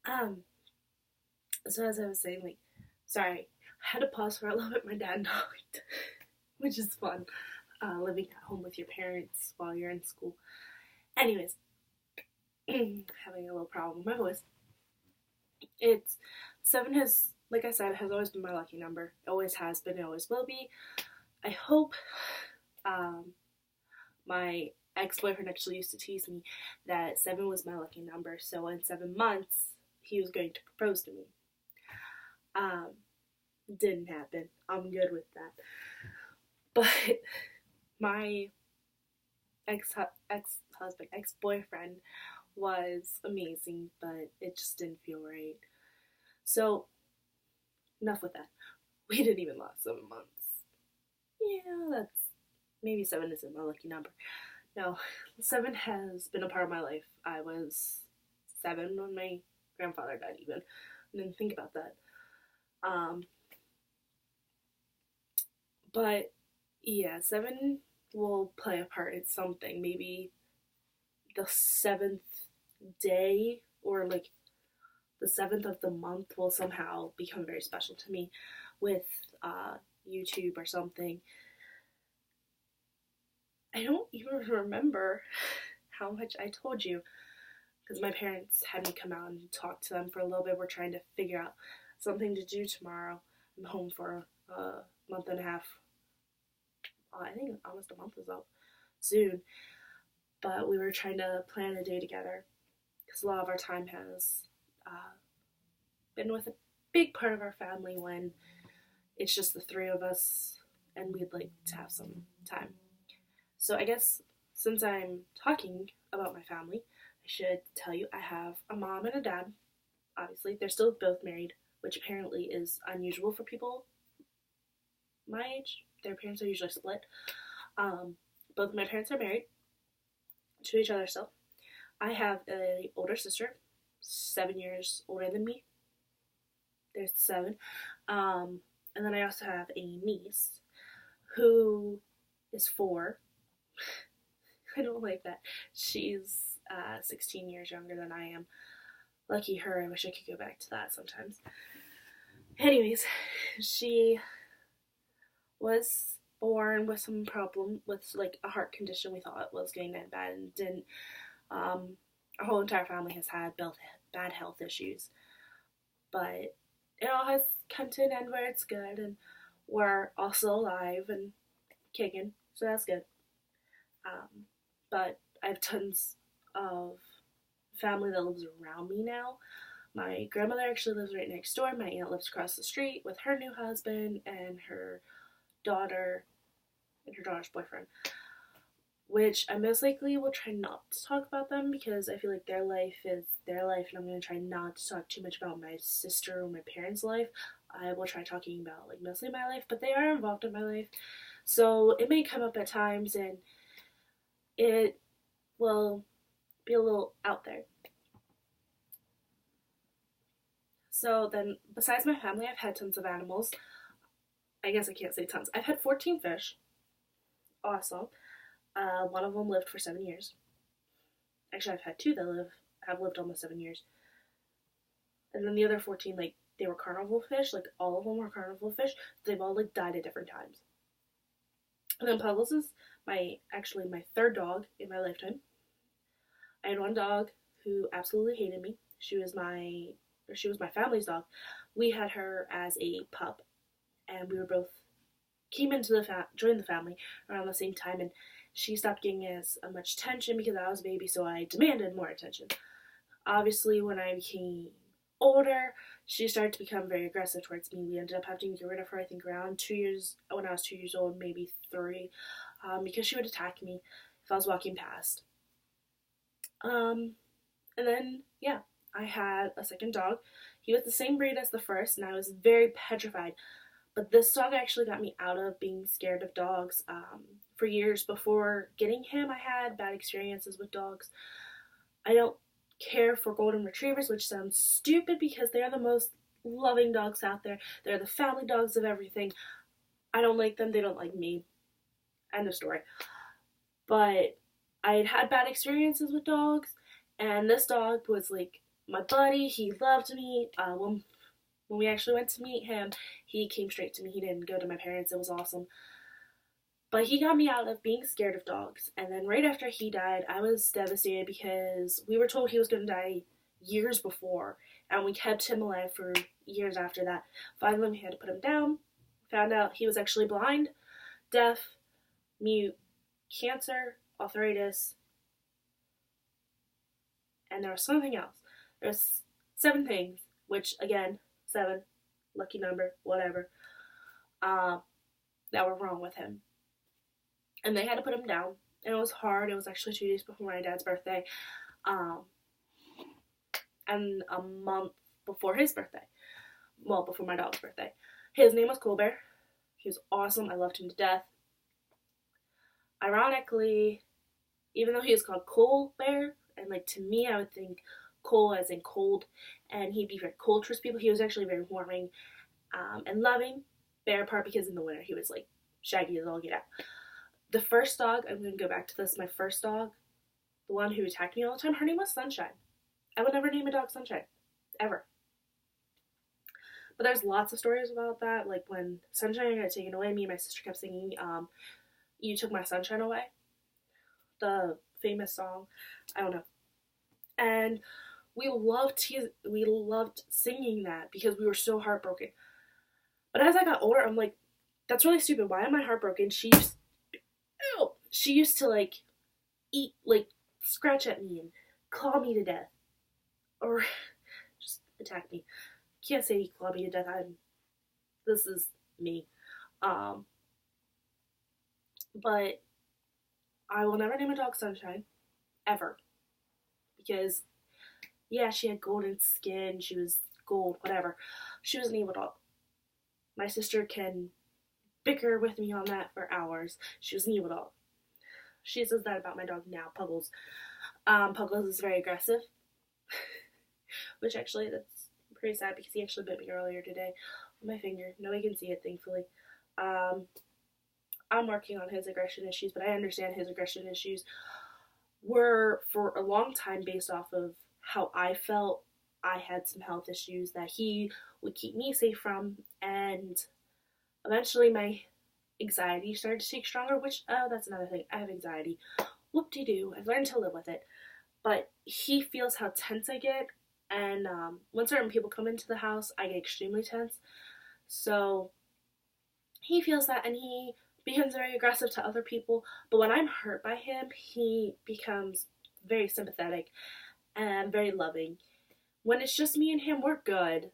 Um, so as I was saying, like, sorry, I had to pause for a little bit. My dad knocked, which is fun. Living at home with your parents while you're in school. Anyways, having a little problem with my voice. It's seven has, like I said, has always been my lucky number. It always has been. It always will be. I hope. Um, my ex-boyfriend actually used to tease me that seven was my lucky number. So in 7 months, he was going to propose to me. Um, didn't happen. I'm good with that. But my ex boyfriend was amazing, but it just didn't feel right. So enough with that. We didn't even last 7 months. Yeah, that's maybe seven isn't my lucky number. No, seven has been a part of my life. I was 7 when my grandfather died, even. I didn't think about that. Um, but yeah, seven will play a part in something. Maybe the seventh day or like the seventh of the month will somehow become very special to me with uh, YouTube or something. I don't even remember how much I told you because my parents had me come out and talk to them for a little bit. We're trying to figure out something to do tomorrow. I'm home for a month and a half. I think almost a month is up soon. But we were trying to plan a day together because a lot of our time has uh, been with a big part of our family when it's just the three of us and we'd like to have some time. So I guess since I'm talking about my family, I should tell you I have a mom and a dad. Obviously, they're still both married, which apparently is unusual for people my age. Their parents are usually split. Both of my parents are married to each other still. I have an older sister, 7 years older than me. There's seven. And then I also have a niece who is 4. I don't like that. She's 16 years younger than I am. Lucky her. I wish I could go back to that sometimes. Anyways, she was born with some problem with like a heart condition we thought was going to end bad and didn't. Um, our whole entire family has had bad health issues, but it all has come to an end where it's good and we're also alive and kicking, so that's good. Um, but I have tons of family that lives around me now. My grandmother actually lives right next door. My aunt lives across the street with her new husband and her daughter and her daughter's boyfriend. Which I most likely will try not to talk about them because I feel like their life is their life, and I'm going to try not to talk too much about my sister or my parents' life. I will try talking about like mostly my life, but they are involved in my life, so it may come up at times, and it will be a little out there. So then, besides my family, I've had tons of animals. I guess I can't say tons. I've had 14 fish. Awesome. One of them lived for 7 years. Actually, I've had two that have lived almost 7 years. And then the other 14, like, they were carnival fish. Like, all of them were carnival fish. They've all, like, died at different times. And then Puddles is my third dog in my lifetime. I had one dog who absolutely hated me. She was my family's dog. We had her as a pup, and we were both joined the family around the same time, and she stopped getting as much attention because I was a baby, so I demanded more attention. Obviously, when I became older, she started to become very aggressive towards me. We ended up having to get rid of her, I think, around 2 years, when I was 2 years old, maybe 3, because she would attack me if I was walking past. Um, and then, yeah, I had a second dog. He was the same breed as the first, and I was very petrified. But this dog actually got me out of being scared of dogs. For years before getting him, I had bad experiences with dogs. I don't care for golden retrievers, which sounds stupid because they're the most loving dogs out there. They're the family dogs of everything. I don't like them, they don't like me. End of story. But I had had bad experiences with dogs, and this dog was like my buddy, he loved me. When we actually went to meet him, he came straight to me. He didn't go to my parents. It was awesome. But he got me out of being scared of dogs. And then right after he died, I was devastated because we were told he was going to die years before. And we kept him alive for years after that. Finally, we had to put him down. Found out he was actually blind, deaf, mute, cancer, arthritis, and there was something else. There's 7 things, which again, 7, lucky number, whatever, that were wrong with him. And they had to put him down. And it was hard. It was actually 2 days before my dad's birthday. And a month before his birthday. Well, before my dog's birthday. His name was Colbert. He was awesome. I loved him to death. Ironically, even though he was called Colbert, and like to me, I would think Cole as in cold, and he'd be very cold towards people. He was actually very warming and loving. Bear part because in the winter he was like shaggy as all get out. The first dog, I'm going to go back to this, my first dog, the one who attacked me all the time, her name was Sunshine. I would never name a dog Sunshine, ever. But there's lots of stories about that, like when Sunshine got taken away, me and my sister kept singing, You Took My Sunshine Away, the famous song, I don't know. And we loved singing that because we were so heartbroken. But as I got older, I'm like, that's really stupid. Why am I heartbroken? She used to like eat, like scratch at me and claw me to death, or just attack me. Can't say claw me to death. This is me. But I will never name a dog Sunshine, ever, because yeah, she had golden skin. She was gold, whatever. She was an evil dog. My sister can bicker with me on that for hours. She was an evil dog. She says that about my dog now, Puggles. Puggles is very aggressive. Which actually, that's pretty sad because he actually bit me earlier today on my finger. Nobody can see it, thankfully. I'm working on his aggression issues, but I understand his aggression issues were for a long time based off of how I felt. I had some health issues that he would keep me safe from, and eventually my anxiety started to take stronger, which, that's another thing. I have anxiety. Whoop-de-doo. I've learned to live with it. But he feels how tense I get, and when certain people come into the house, I get extremely tense. So he feels that, and he becomes very aggressive to other people. But when I'm hurt by him, he becomes very sympathetic and very loving. When it's just me and him, we're good.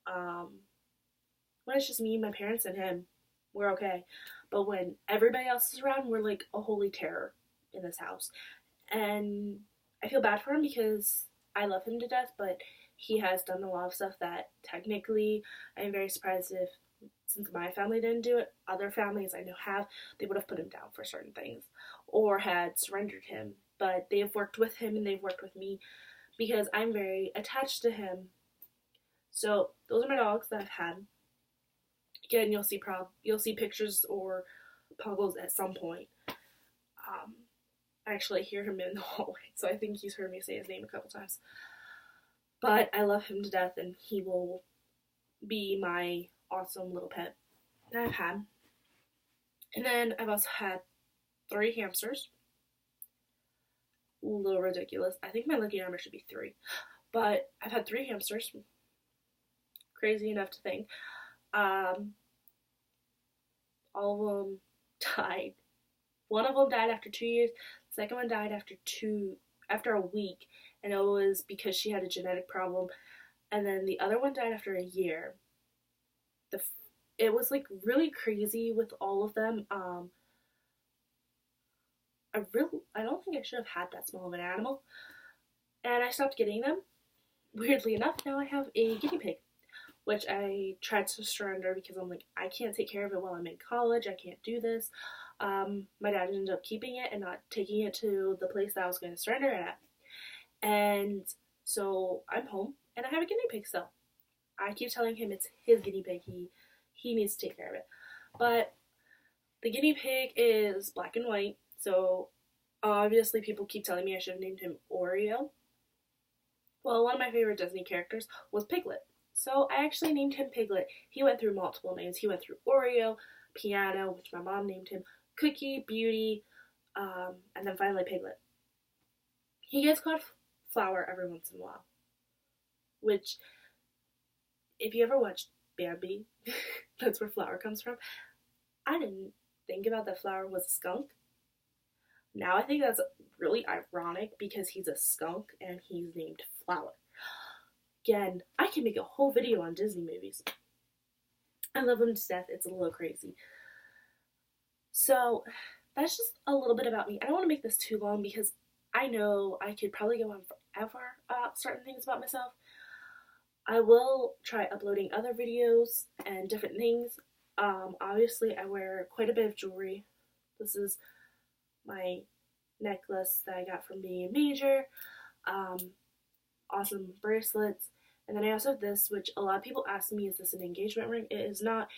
When it's just me, my parents, and him, we're okay. But when everybody else is around, we're like a holy terror in this house. And I feel bad for him because I love him to death, but he has done a lot of stuff that technically I'm very surprised if, since my family didn't do it, other families I know have, they would have put him down for certain things or had surrendered him. But they have worked with him and they've worked with me because I'm very attached to him. So those are my dogs that I've had. Again, you'll see pictures or Puggles at some point. I actually hear him in the hallway, so I think he's heard me say his name a couple times. But I love him to death, and he will be my awesome little pet that I've had. And then I've also had 3 hamsters. A little ridiculous. I think my lucky number should be 3. But I've had 3 hamsters. Crazy enough to think. All of them died. One of them died after 2 years. The second one died after a week, and it was because she had a genetic problem. And then the other one died after a year. It was like really crazy with all of them. I don't think I should have had that small of an animal, and I stopped getting them. Weirdly enough, now I have a guinea pig, which I tried to surrender because I'm like, I can't take care of it while I'm in college. I can't do this. My dad ended up keeping it and not taking it to the place that I was going to surrender it at. And so I'm home and I have a guinea pig still. I keep telling him it's his guinea pig. He needs to take care of it. But the guinea pig is black and white. So obviously people keep telling me I should have named him Oreo. Well, one of my favorite Disney characters was Piglet. So I actually named him Piglet. He went through multiple names. He went through Oreo, Piano, which my mom named him, Cookie, Beauty, and then finally Piglet. He gets called Flower every once in a while, which, if you ever watched Bambi, that's where Flower comes from. I didn't think about that Flower was a skunk. Now I think that's really ironic because he's a skunk and he's named Flower. Again, I can make a whole video on Disney movies. I love them to death. It's a little crazy. So that's just a little bit about me. I don't want to make this too long because I know I could probably go on forever about certain things about myself. I will try uploading other videos and different things. Obviously, I wear quite a bit of jewelry. This is my necklace that I got from being a major. Awesome bracelets. And then I also have this, which a lot of people ask me, is this an engagement ring? It is not.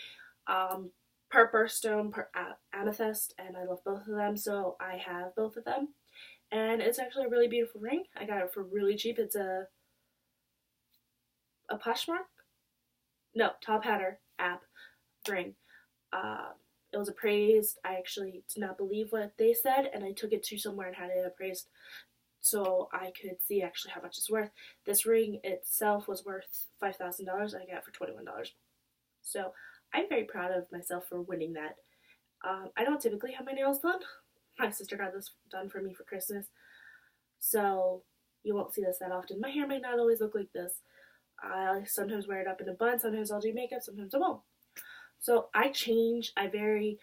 Per birthstone, per amethyst, and I love both of them, so I have both of them. And it's actually a really beautiful ring. I got it for really cheap. It's a Poshmark? No, Top Hatter app ring. It was appraised. I actually did not believe what they said, and I took it to somewhere and had it appraised so I could see actually how much it's worth. This ring itself was worth $5,000. I got it for $21. So I'm very proud of myself for winning that. I don't typically have my nails done. My sister got this done for me for Christmas, so you won't see this that often. My hair might not always look like this. I sometimes wear it up in a bun, sometimes I'll do makeup, sometimes I won't. So I change, I vary.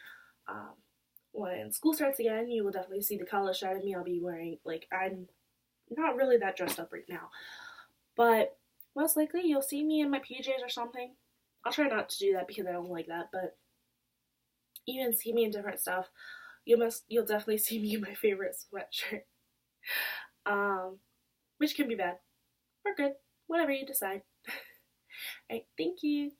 When school starts again, you will definitely see the college side of me. I'll be wearing, like, I'm not really that dressed up right now, but most likely you'll see me in my PJs or something. I'll try not to do that because I don't like that, but even see me in different stuff. You'll definitely see me in my favorite sweatshirt. Which can be bad or good, whatever you decide. Alright, thank you.